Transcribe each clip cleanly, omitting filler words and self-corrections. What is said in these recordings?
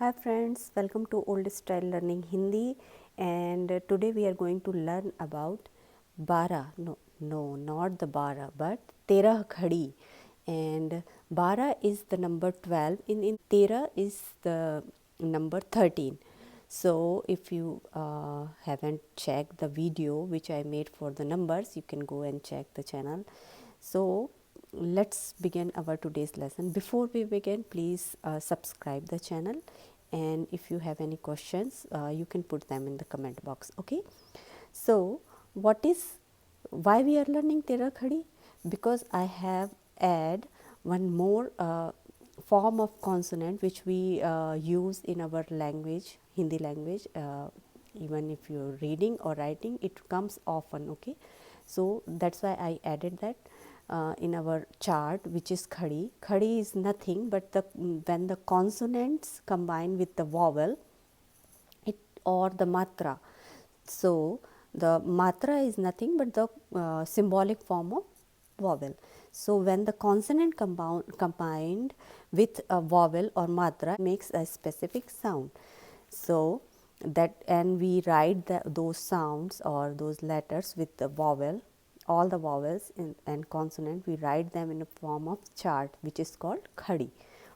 Hi friends, welcome to Old Style Learning Hindi, and today we are going to learn about Barah. No, not the Barah, but terah khadi. And Barah is the number 12, in terah is the number 13. So if you haven't checked the video which I made for the numbers, you can go and check the channel. So let's begin our today's lesson. Before we begin, please subscribe the channel, and if you have any questions, you can put them in the comment box. Okay, so why we are learning terah khadi? Because I have add one more form of consonant which we use in our language, Hindi language. Even if you're reading or writing, it comes often. Okay, so that's why I added that in our chart, which is khadi. Khadi is nothing but when the consonants combine with the vowel, or the matra. So the matra is nothing but the symbolic form of vowel. So when the consonant combined with a vowel or matra makes a specific sound. So that, and we write those sounds or those letters with the vowel, all the vowels and consonant, we write them in a form of chart which is called khadi.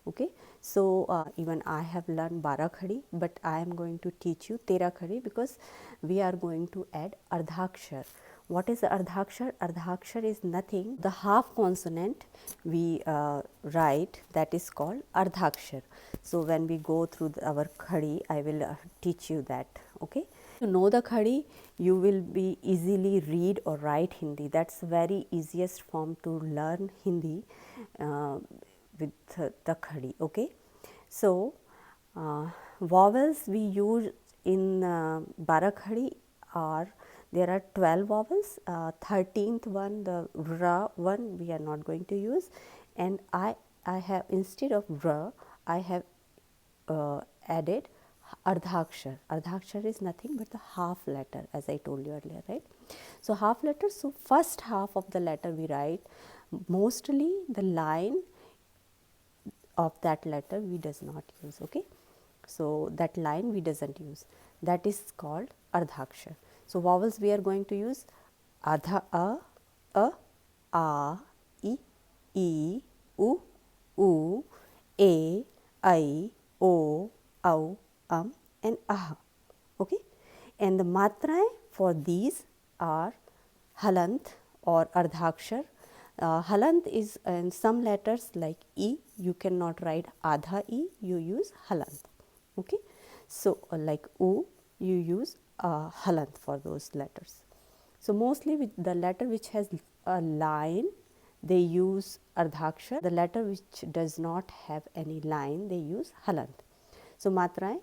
Okay, so even I have learned Barah Khadi, but I am going to teach you terah khadi because we are going to add ARDHAKSHAR. What is ARDHAKSHAR? ARDHAKSHAR is nothing, the half consonant we write, that is called ARDHAKSHAR. So when we go through our khadi, I will teach you that. Okay, to know the khadi, you will be easily read or write Hindi. That's very easiest form to learn Hindi. With the khadi. Okay, so vowels we use in Barahkhadi are, there are 12 vowels. 13th one, the ra one, we are not going to use, and I have, instead of ra, I have added ARDHAKSHAR. ARDHAKSHAR is nothing but the half letter, as I told you earlier, right? So half letter, so first half of the letter we write, mostly the line of that letter we does not use. Okay, so that line we doesn't use, that is called ARDHAKSHAR. So vowels we are going to use adha, a, I, u, e, I, o, au, and ah. Okay, and the matra for these are halant or ARDHAKSHAR. Halant is in some letters like E, you cannot write adha E, you use halant. Okay, so like U, you use halant for those letters. So mostly with the letter which has a line, they use ARDHAKSHAR. The letter which does not have any line, they use halant. So matraएं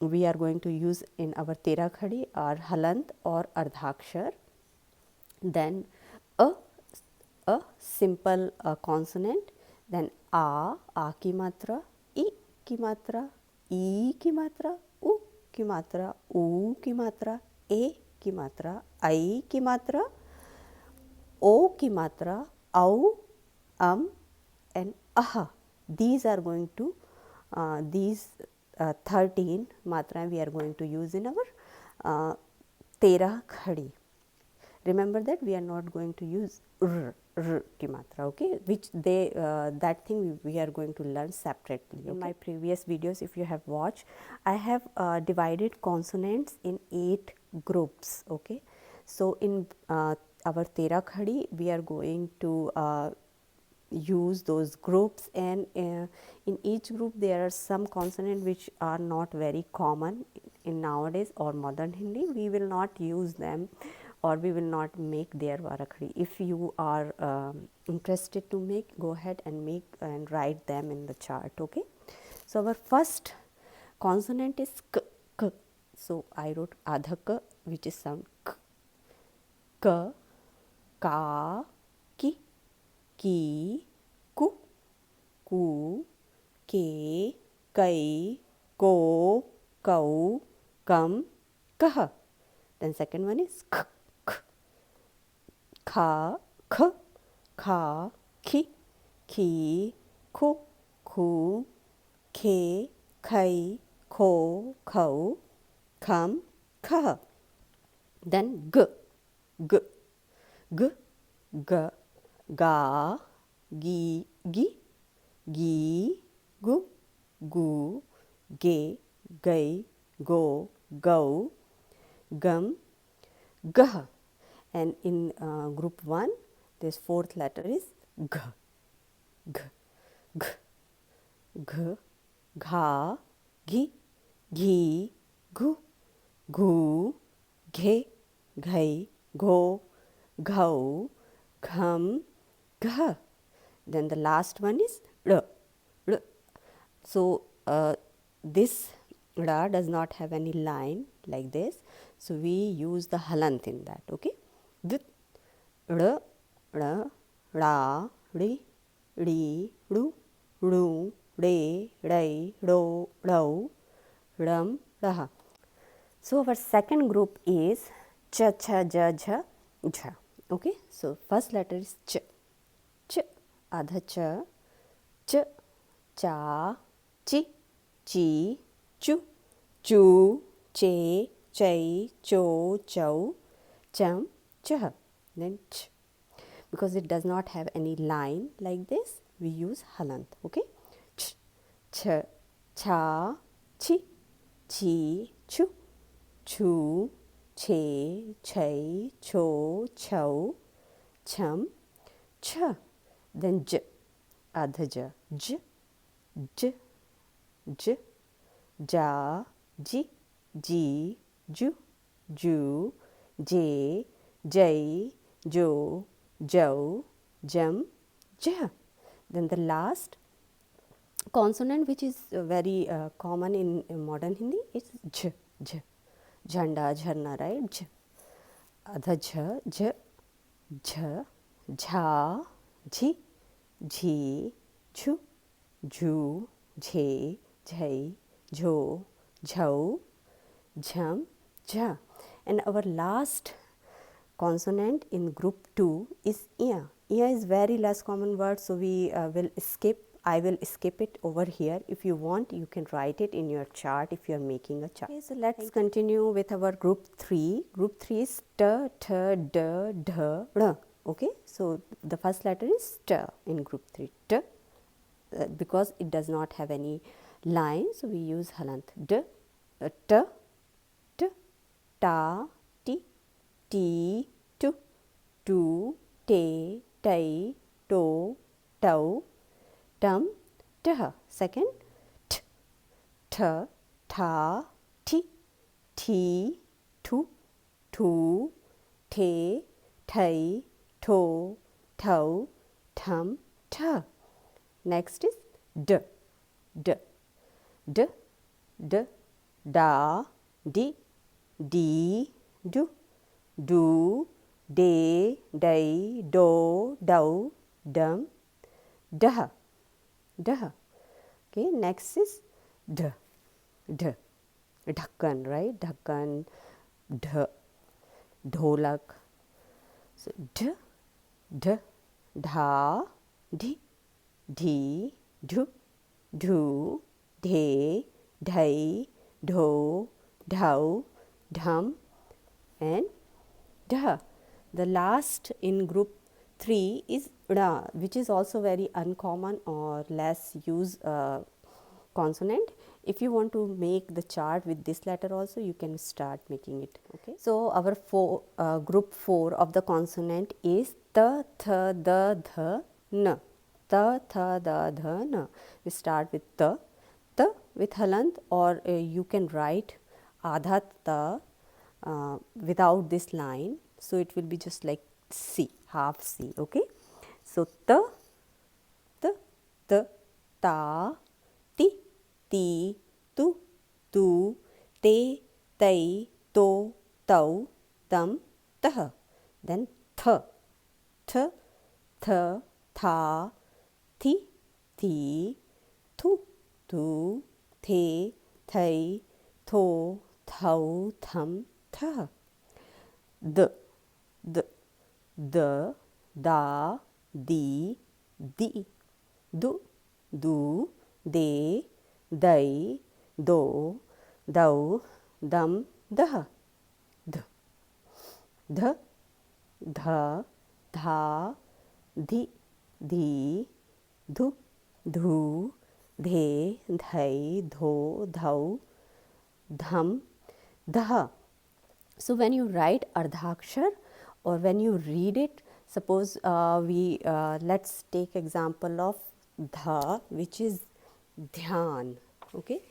we are going to use in our terah khadi are halant or ARDHAKSHAR. Then a simple consonant, then a ki matra, I ki matra, E ki matra, U ki matra, U ki matra, E ki matra, I ki matra, O ki matra, au, and aha. These are going to, these 13 matra we are going to use in our terah khadi. Remember that we are not going to use r ki matra, okay, which they that thing we are going to learn separately. Okay? In my previous videos, if you have watched, I have divided consonants in 8 groups. Okay, so in our terah khadi, we are going to use those groups, and in each group there are some consonants which are not very common in nowadays or modern Hindi. We will not use them, or we will not make their Barahkhadi. If you are interested to make, go ahead and make and write them in the chart. Okay, so our first consonant is k, k. So I wrote adhak, which is sound k, ka, ka, ki, ki, ku, ku, ke, kai, ko, kau, kam, kah. Then second one is k, k, kha, kh, kha, ki, ki, ku, ku, ke, khai, kho, khau, kham, khah. Then g, g, g, g, ga, gi, gi, gu, gu, ge, gai, go, go, gum, gah. And in group 1, this fourth letter is g, g, g, g, gha, ghi, ghi, gu, gu, ghe, ghai, go, ghau, gham, gha. Then the last one is r, r. So this ra does not have any line like this, so we use the halant in that. Okay, dit, r, ra, ra, ri, ri, ru, ru, re, rai, ro, rau, ram, raha. So our second group is cha, cha, ja, jha, jha. Okay, so first letter is ch, ch, adha cha, ch, cha, chi, chi, chu, chu, che, chai, cho, chau, cham, chah. Then ch. Because it does not have any line like this, we use halant. Okay, ch, ch, cha, chi, chi, chu, chu, che, chai, cho, chau, cham, cha. Then j, adha ja, j, j, j, ja, ji, ji, ju, ju, je, jai, jo, jau, jam, ja. Then the last consonant, which is very common in modern Hindi, is j, j, jhanda, jharna, right? J, adha jha, j, jha, jha, ji, ji, ju, ju, je, jai, jo, jhau, jham, ja. And our last consonant in group 2 is iya. Iya is very less common word, so we I will skip it over here. If you want, you can write it in your chart if you are making a chart. Okay, so let's continue with our group 3. Group 3 is t, th, d, dh, r. Okay, so the first letter is t in group 3. T, because it does not have any line, so we use halant. D, t, t, ta, ti, ti, tu, tu, te, tai, to, tau, tam, tah. Second, t, th, tha, thi, thi, thu, thu, the, thai, tho, thau, tham, tha. Next is d, d, d, d, da, di, di, du, do, de, dai, do, dau, dum, dah, dah. Okay, next is d, d, dhakkan, right? Dhakkan, dh, dholak. So d, d, dha, di, di, du, du, de, dhai, dho, dhau, dham, and dah. The last in group 3 is ra, which is also very uncommon or less used consonant. If you want to make the chart with this letter also, you can start making it. Okay, so our group 4 of the consonant is ta, tha, da, dha, na. Ta, tha, da, dha, na. We start with ta with halant, or you can write adha ta without this line, so it will be just like C, half C. Okay, so ta, ta, ti, ti, tu, tu, te, tai, to, tau, tam, tah. Then th, tha, thi, thi, thu, tu, the, thai, tho, thau, tham, tha. D, da, di, du, de, dai, do, dau, dum, dah, ध, ध, धा, धा, धी, धी, धु, धू, धे, धै, धो, dhau, dham, dha. So when you write Ardhakshar or when you read it, suppose let's take example of dha, which is dhyan. Okay,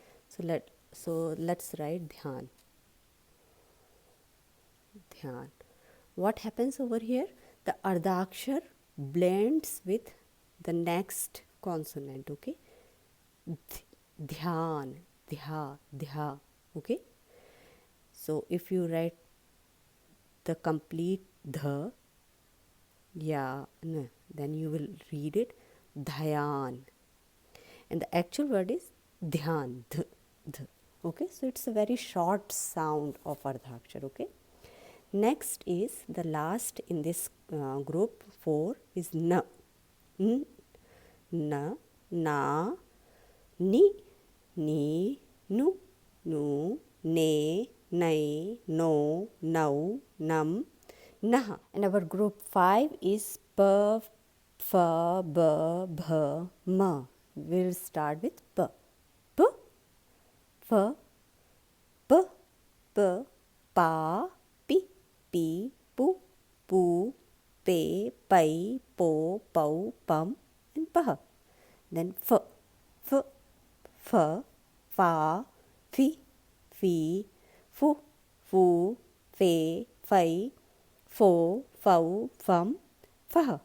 so let's write dhyan. Dhyan. What happens over here? The Ardhakshar blends with the next consonant. Okay, dhyan, dhya, dhya. Okay, so if you write the complete dha, ya, na, then you will read it dhyan, and the actual word is dhyan, th, th. Okay, so it's a very short sound of Ardhakshar. Okay, next is the last in this group 4 is na, n, na, na, ni, ni, nu, nu, ne, nay, no, nau, nam, nah. And our group 5 is pa, fa, ba, bha, ma. We will start with pa. P, fa, p, p, pa, pi, pi, pu, pu, pe, pai, po, pau, pum, and pa. Then f, f, fa, fa, fi, fi, fu, fu, fe, fai, fo, fau, fum, fa.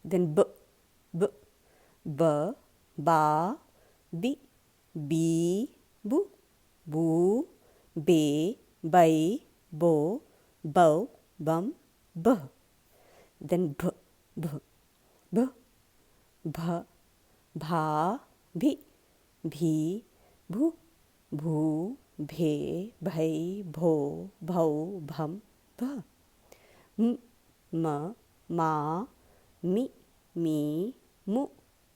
Then b, b, ba, ba, bi, bi, bu, bu, be, bai, bo, bow, bum, buh. Then b, b, b, bha, bha, bhi, bhi, bhu, bhu, bhe, bhai, bho, bhau, bham, bha. M, ma, ma, mi, mi, mu,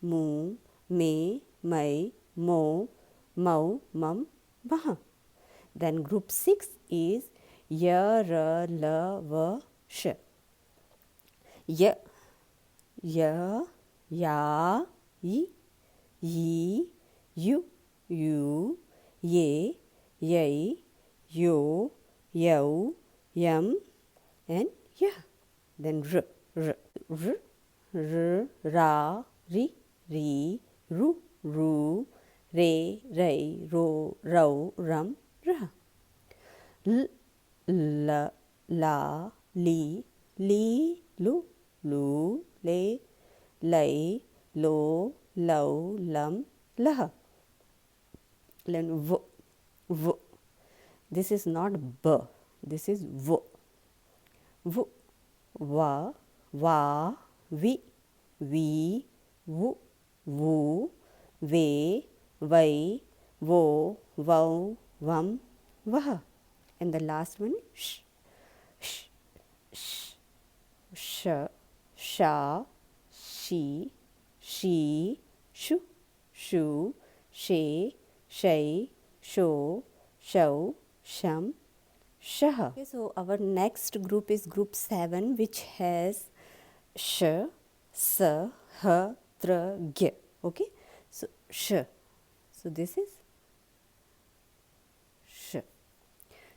mu, me, mai, mo, mau, mum, mah. Then group 6 is ya, ra, la, va, sh. Ya, ya, ya, yi, yi, yu, yu, ye, yay, yo, yo, yum, and ya. Then r, r, r, r, ra, ri, ri, ru, ru, re, ray, ro, rau, rum, ra. L, la, la, li, li, lu, lu, le, lay, lo, low, lum, lah. Then v, v. This is not b, this is v. V, va, va, vi, vi, vu, vu, ve, vai, vo, vau, vam, vah. And the last one, sh, sh, sh, sh, sha, she, she, shu, shu, she, shay, sho, shau, sham, shah. Okay, so our next group is group 7, which has sh, sa, ha, tra, gya. Okay, so sh. So this is sh,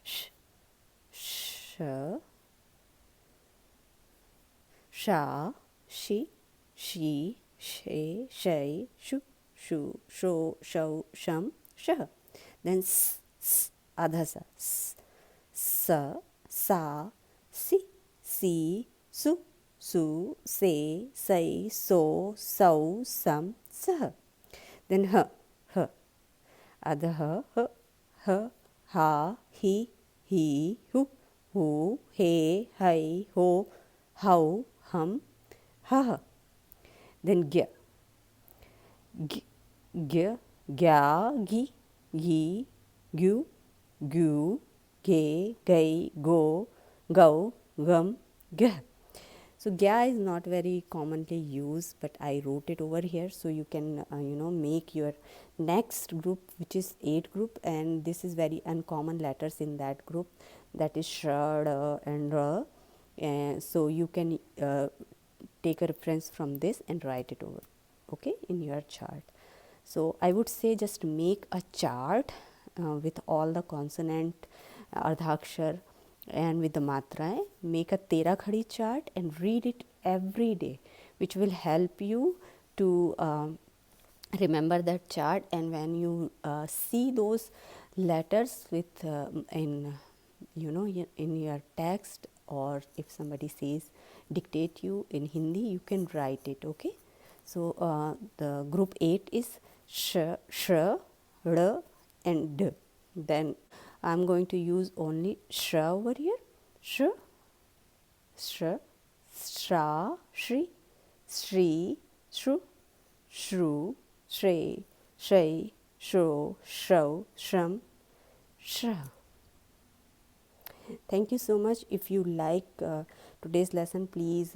sh, sh, sha, she, she, she, shay, shu, shu, sho, shau, sham, shah. Then s, s, adha sa, s, sa, sa, si, si, su, su, se, say, so, sau, sam, sah. Then h, h, adha, h, h, ha, he, hu, hu, he, hai, ho, hau, hum, ha. Then gya, g, gya, gya, gi, gi, gyu, gyu, ge, gai, go, gau, gum, gah. So gya is not very commonly used, but I wrote it over here so you can make your next group, which is 8 group, and this is very uncommon letters in that group, that is sh, d, and r. So you can take a reference from this and write it over, okay, in your chart. So I would say just make a chart with all the consonant, ARDHAKSHAR, and with the Matra. Make a terah khadi chart and read it every day, which will help you to remember that chart. And when you see those letters with in in your text, or if somebody says dictate you in Hindi, you can write it, okay. So the group 8 is sh, r, and d. Then I am going to use only sh over here. Sh, shra, shri, shri, shru, shru, shre, shay, shro, shro, shram, shra. Thank you so much. If you like today's lesson, please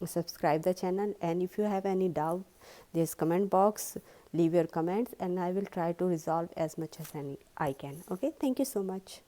subscribe the channel, and if you have any doubt, there's comment box, leave your comments and I will try to resolve as much as I can. Okay, thank you so much.